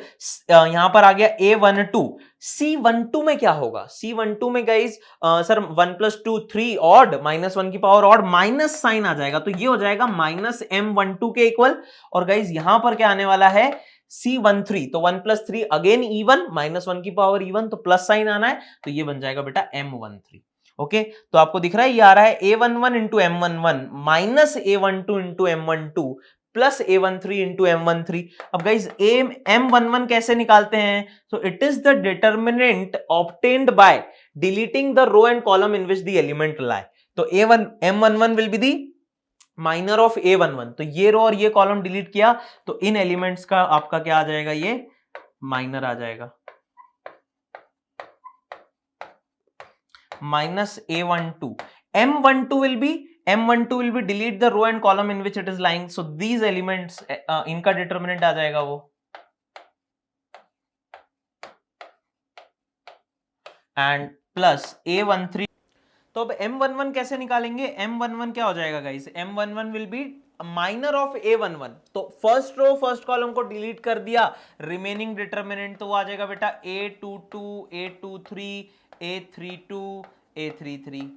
यहां पर आ गया A12, C12 में क्या होगा, C12 में गाइज सर 1 + 2 3 ऑड, -1 की पावर ऑड, माइनस साइन आ जाएगा, तो ये हो जाएगा -M12 के इक्वल. और गाइज यहां पर क्या आने वाला है, C13, तो 1 + 3 अगेन E1, -1 की पावर E1, तो प्लस साइन आना है, तो ये बन जाएगा बेटा M13. ओके, तो आपको दिख रहा है ये आ रहा है A11 × M11 -A12 × M12 plus A13 into M13। अब गाइज M11 कैसे निकालते हैं? तो it is the determinant obtained by deleting the row and column in which the element lie. तो M11 will be the minor of A11। तो ये रो और ये कॉलम डिलीट किया तो इन एलिमेंट्स का आपका क्या आ जाएगा? ये माइनर आ जाएगा, minus A12। M12 will be delete the row and column in which it is lying, so these elements इनका डिटर्मिनेंट आ जाएगा वो, एंड प्लस A13। तो अब M11 कैसे निकालेंगे? M11 क्या हो जाएगा guys? M11 will B minor of A11। तो फर्स्ट रो फर्स्ट कॉलम को डिलीट कर दिया, रिमेनिंग डिटर्मिनेंट तो वो आ जाएगा बेटा A22, A23, A32, A33।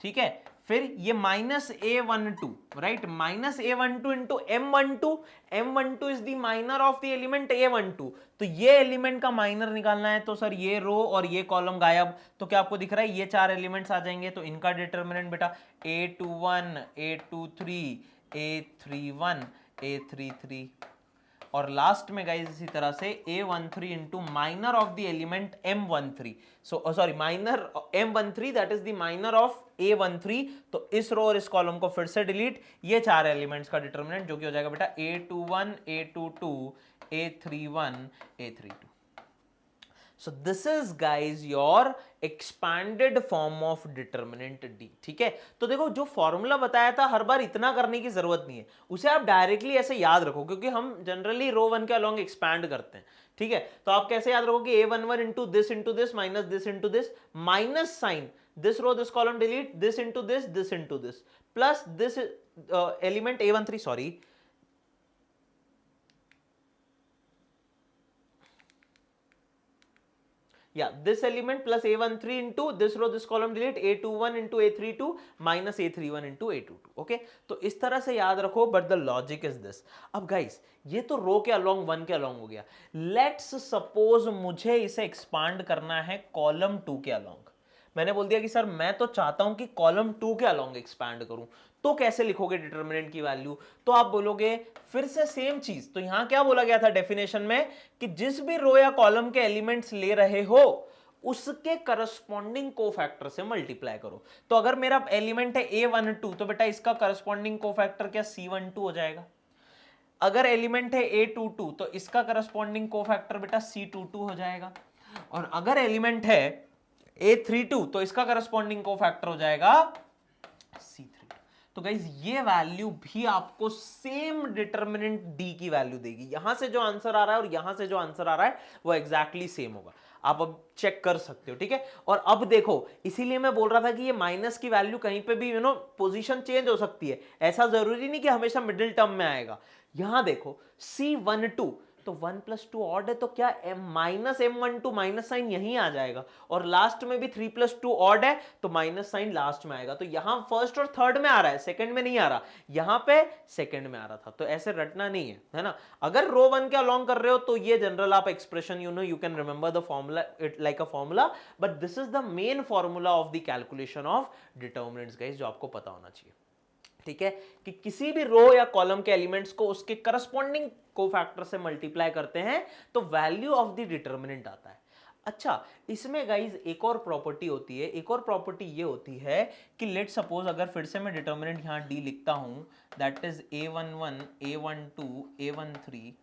ठीक है, फिर ये minus A12, right, minus A12 into M12। M12 is the minor of the element A12। तो ये एलिमेंट का माइनर निकालना है तो सर ये रो और ये कॉलम गायब, तो क्या आपको दिख रहा है? ये चार एलिमेंट्स आ जाएंगे, तो इनका डिटर्मिनेंट बेटा A21, A23, A31, A33। और लास्ट में गाइस इसी तरह से A13 into minor of the element M13। So sorry, minor M13 that is the minor of A13। तो इस रो और इस कॉलम को फिर से डिलीट, ये चार एलिमेंट्स का डिटर्मिनेंट जो कि हो जाएगा बेटा A21, A22, A31, A32। So this is guys your expanded form of determinant D। ठीक है, तो देखो जो फॉर्मूला बताया था हर बार इतना करने की जरूरत नहीं है, उसे आप डायरेक्टली ऐसे याद रखो, क्योंकि हम जनरली रो वन के अलोंग एक्सपैंड करते हैं। ठीक है, तो आप कैसे याद रखोगे? A11 into this minus this into this, minus sign, this row this column delete, this into this plus this element A13, sorry, yeah, this element plus A13 into this row this column delete, A21 into A32 minus A31 into A22। okay, तो इस तरह से याद रखो, but the logic is this। अब guys ये तो रो के अलोंग वन के अलोंग हो गया, लेट्स सपोज मुझे इसे एक्सपांड करना है कॉलम 2 के अलोंग। मैंने बोल दिया कि सर मैं तो चाहता हूं कि कॉलम 2 के अलोंग एक्सपैंड करूं, तो कैसे लिखोगे डिटरमिनेंट की वैल्यू? तो आप बोलोगे फिर से सेम चीज। तो यहां क्या बोला गया था डेफिनेशन में कि जिस भी रो या कॉलम के एलिमेंट्स ले रहे हो उसके करस्पॉन्डिंग कोफैक्टर से मल्टीप्लाई करो। तो अगर मेरा एलिमेंट है A12 तो बेटा इसका करस्पॉन्डिंग कोफैक्टर क्या C12 हो जाएगा। अगर एलिमेंट है A22 तो इसका करस्पॉन्डिंग कोफैक्टर बेटा C22 हो जाएगा। और अगर एलिमेंट है A32 तो इसका करस्पॉन्डिंग कोफैक्टर हो जाएगा C32। तो गाइज ये वैल्यू भी आपको सेम डिटर्मिनेंट D की वैल्यू देगी। यहां से जो आंसर आ रहा है और यहां से जो आंसर आ रहा है वो एग्जैक्टली सेम होगा, आप अब चेक कर सकते हो। ठीक है, और अब देखो इसीलिए मैं बोल रहा था कि ये माइनस की वैल्यू कहीं पे भी पोजीशन चेंज हो सकती है, ऐसा जरूरी नहीं कि हमेशा मिडिल टर्म में आएगा। यहां देखो C12 तो 1 + 2 ऑड है, तो क्या माइनस M12 माइनस साइन यहीं आ जाएगा, और लास्ट में भी 3 + 2 ऑड है तो माइनस साइन लास्ट में आएगा। तो यहां फर्स्ट और थर्ड में आ रहा है, सेकंड में नहीं आ रहा, यहां पे सेकंड में आ रहा था। तो ऐसे रटना नहीं है ना। अगर रो वन के अलोंग कर रहे हो तो ये जनरल आप expression you can remember the formula it like a formula, but this is the main formula of the calculation of determinants guys, जो आपको पता होना चाहिए। ठीक है, कि किसी भी रो या कॉलम के एलिमेंट्स को उसके करस्पॉन्डिंग कोफैक्टर से मल्टीप्लाई करते हैं तो वैल्यू ऑफ द डिटर्मिनेंट आता है। अच्छा, इसमें गाइज एक और प्रॉपर्टी होती है, एक और प्रॉपर्टी ये होती है कि लेट सपोज अगर फिर से मैं डिटर्मिनेंट यहां डी लिखता हूं, that is A11, A12, A13,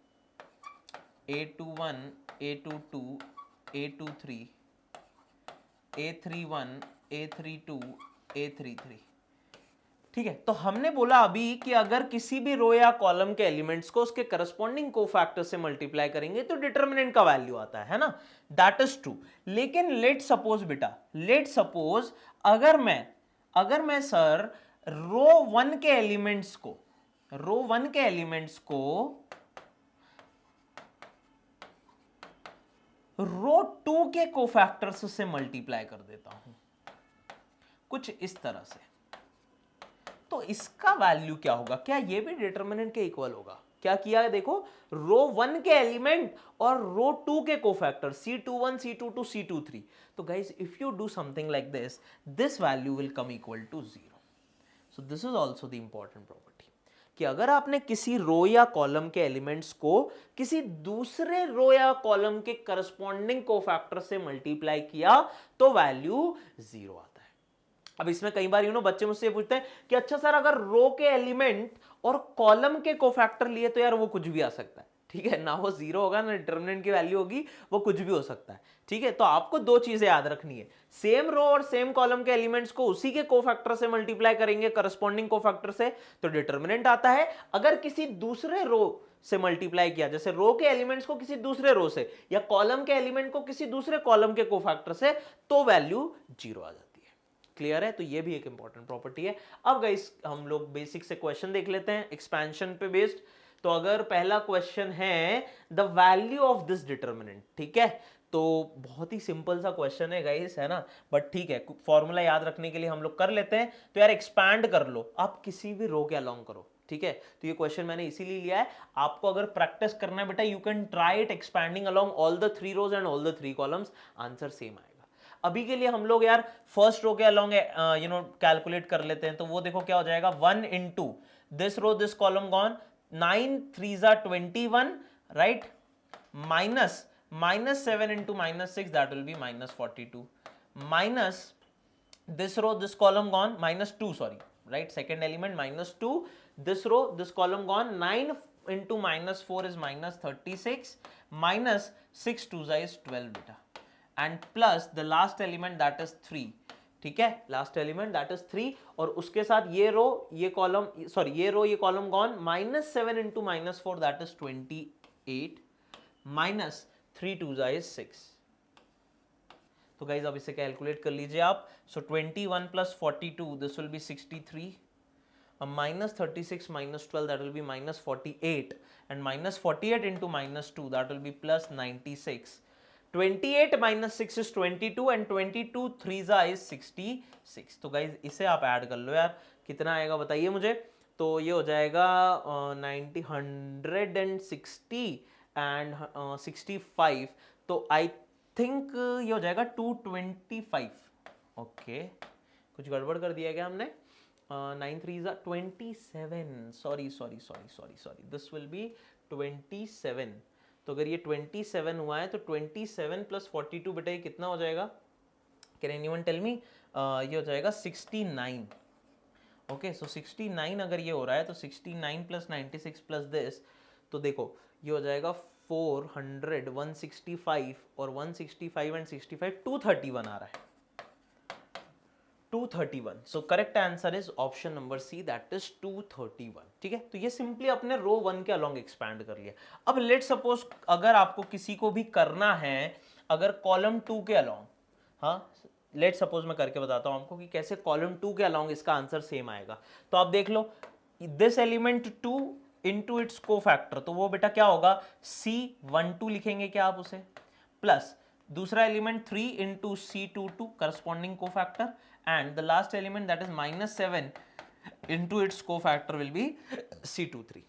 A21, A22, A23, A31, A32, A33। ठीक है, तो हमने बोला अभी कि अगर किसी भी रो या कॉलम के एलिमेंट्स को उसके करस्पॉन्डिंग कोफैक्टर से मल्टीप्लाई करेंगे तो डिटर्मिनेंट का वैल्यू आता है ना, दैट इज ट्रू। लेकिन लेट सपोज बेटा, लेट सपोज अगर मैं सर रो वन के एलिमेंट्स को रो टू के कोफैक्टर्स से मल्टीप्लाई कर देता हूं कुछ इस तरह से, तो इसका वैल्यू क्या होगा? क्या ये भी डिटर्मिनेंट के इक्वल होगा? क्या किया है देखो, रो वन के एलिमेंट और रो टू के कोफैक्टर C21, C22, C23। तो guys if you do something like this value will come equal to 0। So this is also the important property कि अगर आपने किसी रो या कॉलम के एलिमेंट्स को किसी दूसरे रो या कॉलम के करस्पॉन्डिंग कोफैक्टर से मल्टीप्लाई किया तो वैल्यू 0 आता है। अब इसमें कई बार बच्चे मुझसे पूछते हैं कि अच्छा सर, अगर रो के एलिमेंट और कॉलम के कोफैक्टर लिए तो यार वो कुछ भी आ सकता है, ठीक है ना, वो 0 होगा ना डिटरमिनेंट की वैल्यू होगी, वो कुछ भी हो सकता है, ठीक है। तो आपको दो चीजें याद रखनी है, सेम रो और सेम कॉलम के एलिमेंट्स को उसी के कोफैक्टर से मल्टीप्लाई करेंगे करस्पॉन्डिंग कोफैक्टर से तो डिटरमिनेंट आता है। अगर किसी दूसरे रो से मल्टीप्लाई किया, जैसे रो के एलिमेंट्स को किसी दूसरे रो से या कॉलम के एलिमेंट को किसी दूसरे कॉलम के कोफैक्टर से, तो वैल्यू 0 आ जाती है। क्लियर है? तो ये भी एक इंपॉर्टेंट प्रॉपर्टी है। अब गाइस हम लोग बेसिक से क्वेश्चन देख लेते हैं एक्सपेंशन पे बेस्ड। तो अगर पहला क्वेश्चन है the value of this determinant, ठीक है, तो बहुत ही सिंपल सा क्वेश्चन है गाइस, है ना, बट ठीक है, फॉर्मूला याद रखने के लिए हम लोग कर लेते हैं। तो यार एक्सपैंड कर लो, आप किसी भी रो के अलोंग करो, ठीक है। तो ये क्वेश्चन मैंने इसीलिए लिया है, आपको अगर प्रैक्टिस करना है बेटा, you can try it expanding along all the 3 rows and all the 3 columns, answer same आएगा। अभी के लिए हम लोग यार फर्स्ट रो के अलोंग कैलकुलेट कर लेते हैं। तो वो देखो क्या हो जाएगा, 1 into this row this column gone, 9 3s are 21, right, minus 7 into -6, that will be -42, minus this row this column gone, -2, sorry, right, second element -2, this row this column gone, 9 into -4 is -36, minus 6 2s is 12 beta, and plus the last element that is 3, ठीक है, last element that is 3, और उसके साथ ये रो ये column, sorry ये रो ये column gone, -7 into -4 that is 28, minus 3 2s is 6। तो गाइज अब इसे कैलकुलेट कर लीजिए आप। सो 21 plus 42 this will be 63, -36 -12 that will be -48, and -48 into -2 that will be +96, 28 minus 6 is 22, and 22 3s is 66। तो गाइज इसे आप ऐड कर लो यार, कितना आएगा बताइए मुझे। तो ये हो जाएगा 90 160 एंड 65, तो आई थिंक ये हो जाएगा 225। ओके, कुछ गड़बड़ कर दिया क्या हमने, 9 3s are 27, sorry, this will be 27। तो अगर ये 27 हुआ है तो 27 plus 42 बेटा ये कितना हो जाएगा, कैन एनीवन टेल मी, ये हो जाएगा 69। ओके, सो 69 अगर ये हो रहा है तो 69 plus 96 plus दिस, तो देखो ये हो जाएगा 400, 165 और 165 एंड 65 231 आ रहा है, 231। So correct answer is option number C, that is 231। ठीक है, तो ये सिंपली अपने रो 1 के अलोंग एक्सपैंड कर लिया। अब लेट सपोज अगर आपको किसी को भी करना है अगर कॉलम 2 के अलोंग, हाँ लेट सपोज मैं करके बताता हूं आपको कि कैसे कॉलम 2 के अलोंग इसका आंसर सेम आएगा। तो आप देख लो, this element 2 into its cofactor, तो वो बेटा क्या होगा, C12 लिखेंगे क्या आप उसे, प्लस दूसरा element 3 into C22 corresponding cofactor, and the last element that is -7 into its cofactor will be C23,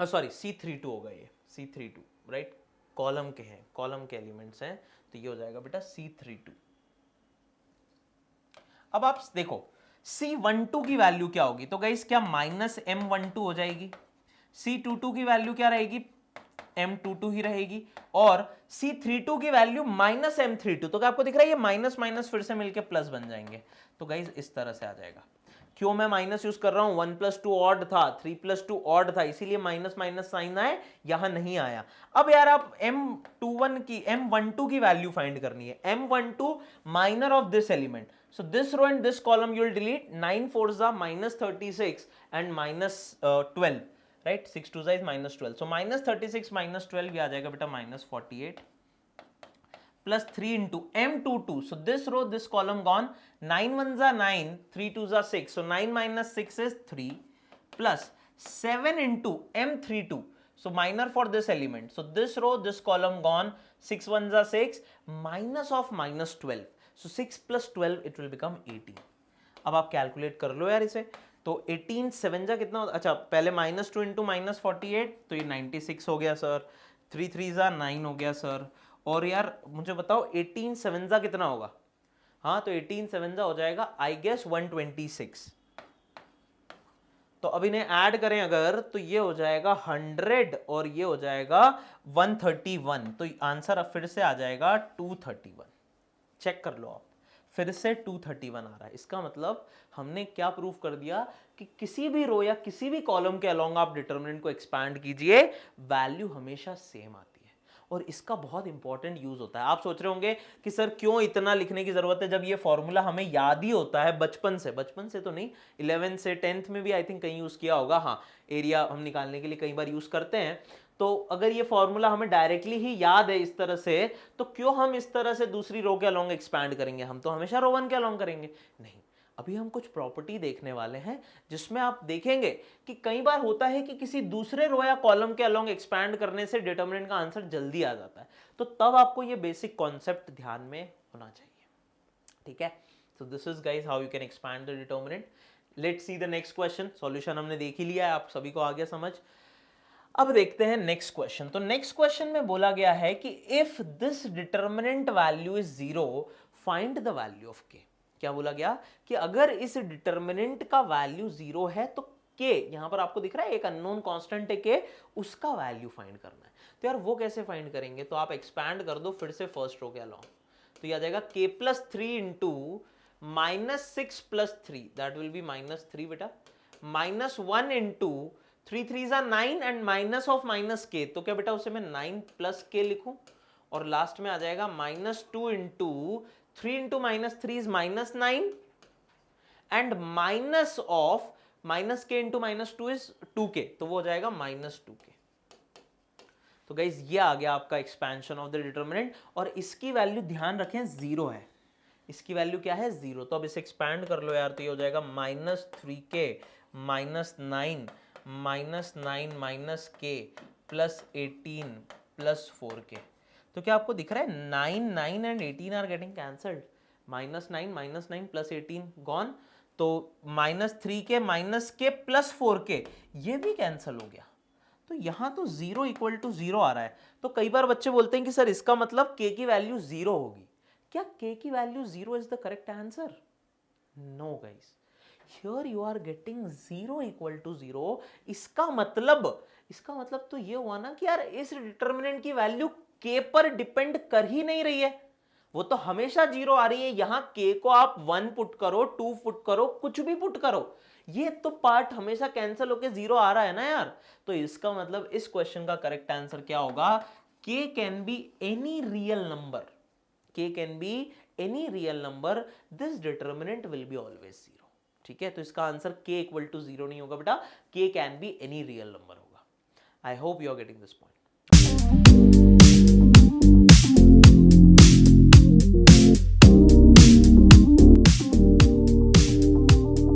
sorry C32 होगा, ये C32 राइट, कॉलम के हैं, कॉलम के एलिमेंट्स हैं, तो ये हो जाएगा बेटा C32। अब आप देखो C12 की वैल्यू क्या होगी, तो गाइस क्या -M12 हो जाएगी, C22 की वैल्यू क्या रहेगी, M22 ही रहेगी, और C32 की वैल्यू -M32, तो क्या आपको दिख रहा है ये माइनस माइनस फिर से मिलके प्लस बन जाएंगे। तो गाइज इस तरह से आ जाएगा, क्यों मैं माइनस यूज कर रहा हूं, 1 + 2 ऑड था, 3 + 2 ऑड था, इसीलिए माइनस माइनस साइन आए, यहां नहीं आया। अब यार आप M12 की वैल्यू फाइंड करनी है, M12 minor of this element, so this row and this column you will delete, 9 4s are -36 and -12, right, 6 2s is -12, so -36 -12 ये आ जाएगा बेटा -48, plus 3 into M22, so this row this column gone, 9 1s are 9, 3 2s are 6, so 9 minus 6 is 3, plus 7 into M32, so minor for this element, so this row this column gone, 6 1s are 6, minus of -12, so 6 plus 12 it will become 18। अब आप calculate कर लो यार इसे, तो 18 7 जा कितना होता, अच्छा पहले -2 into -48, तो ये 96 हो गया सर, 3 3s are 9 हो गया सर, और यार मुझे बताओ 18 7 जा कितना होगा, हाँ तो 18 7 जा हो जाएगा आई गेस 126, तो अब इन्हें ऐड करें अगर तो ये हो जाएगा 100 और ये हो जाएगा 131, तो आंसर अब फिर से आ जाएगा 231। चेक कर लो आप, फिर से 231 आ रहा है। इसका मतलब हमने क्या प्रूव कर दिया कि किसी भी रो या किसी भी कॉलम के अलोंग आप डिटरमिनेंट को एक्सपैंड कीजिए, वैल्यू हमेशा सेम आती है। और इसका बहुत इंपॉर्टेंट यूज होता है। आप सोच रहे होंगे कि सर क्यों इतना लिखने की जरूरत है जब ये फॉर्मूला हमें याद ही होता है बचपन से तो नहीं, 11th से 10th में भी आई थिंक कहीं यूज किया होगा। हाँ, एरिया हम निकालने के लिए कई बार यूज करते हैं। तो अगर ये फॉर्मूला हमें डायरेक्टली ही याद है इस तरह से, तो क्यों हम इस तरह से दूसरी रो के अलोंग एक्सपैंड करेंगे? हम तो हमेशा रो 1 के अलोंग करेंगे। नहीं, अभी हम कुछ प्रॉपर्टी देखने वाले हैं जिसमें आप देखेंगे कि कई बार होता है कि किसी दूसरे रो या कॉलम के अलोंग एक्सपैंड करने से डिटरमिनेंट का आंसर जल्दी आ जाता है। तो तब आपको ये बेसिक कॉन्सेप्ट ध्यान में होना चाहिए। ठीक है, सो this is guys how you can expand the determinant. Let's see the next question. Solution हमने देख ही लिया है, आप सभी को आ गया समझ। अब देखते हैं नेक्स्ट क्वेश्चन। तो नेक्स्ट क्वेश्चन में बोला गया है कि if this determinant value is 0 find the value of के। क्या बोला गया कि अगर इस डिटरमिनेंट का वैल्यू 0 है तो के, यहां पर आपको दिख रहा है एक अननोन कांस्टेंट है के, उसका वैल्यू फाइंड करना है। तो यार वो कैसे फाइंड करेंगे? तो आप एक्सपैंड कर दो फिर से फर्स्ट रो के अलोंग, तो ये आ जाएगा k plus 3 into -6 plus 3, that will B -3 बेटा, -1 into 3 3 9 and minus of minus के, तो क्या बेटा उसे मैं 9 प्लस के लिखूं, और लास्ट में आ जाएगा -2 into 3 into -3 is -9 and minus of minus के इंटू -2 इज 2k, तो वो हो जाएगा -2k। तो गाइज ये आ गया आपका एक्सपेंशन ऑफ द डिटरमिनेंट, और इसकी वैल्यू ध्यान रखें 0 है। इसकी वैल्यू क्या है? 0। तो अब इसे एक्सपैंड कर लो यार, तो ये हो जाएगा -3k -9 -9 -k plus 18 plus 4k। तो क्या आपको दिख रहा है 9 9 and 18 are getting cancelled, -9 plus 18 gone, तो -3k -k प्लस 4k ये भी कैंसिल हो गया। तो यहां तो 0 इक्वल टू 0 आ रहा है। तो कई बार बच्चे बोलते हैं कि सर इसका मतलब k की वैल्यू 0 होगी। क्या k की value 0 is the correct answer? No guys, here you are getting 0 equal to 0। इसका मतलब तो ये हुआ ना कि यार इस डिटरमिनेंट की वैल्यू k पर डिपेंड कर ही नहीं रही है, वो तो हमेशा 0 आ रही है। यहां k को आप 1 पुट करो, 2 पुट करो, कुछ भी पुट करो, ये तो पार्ट हमेशा कैंसिल होके 0 आ रहा है ना यार। तो इसका मतलब इस क्वेश्चन का करेक्ट आंसर क्या होगा? k can be any real number, k can be any real number, this determinant will be always 0। ठीक है, तो इसका आंसर k इक्वल टू 0 नहीं होगा बेटा, k can be any real number होगा। I hope you are getting this point.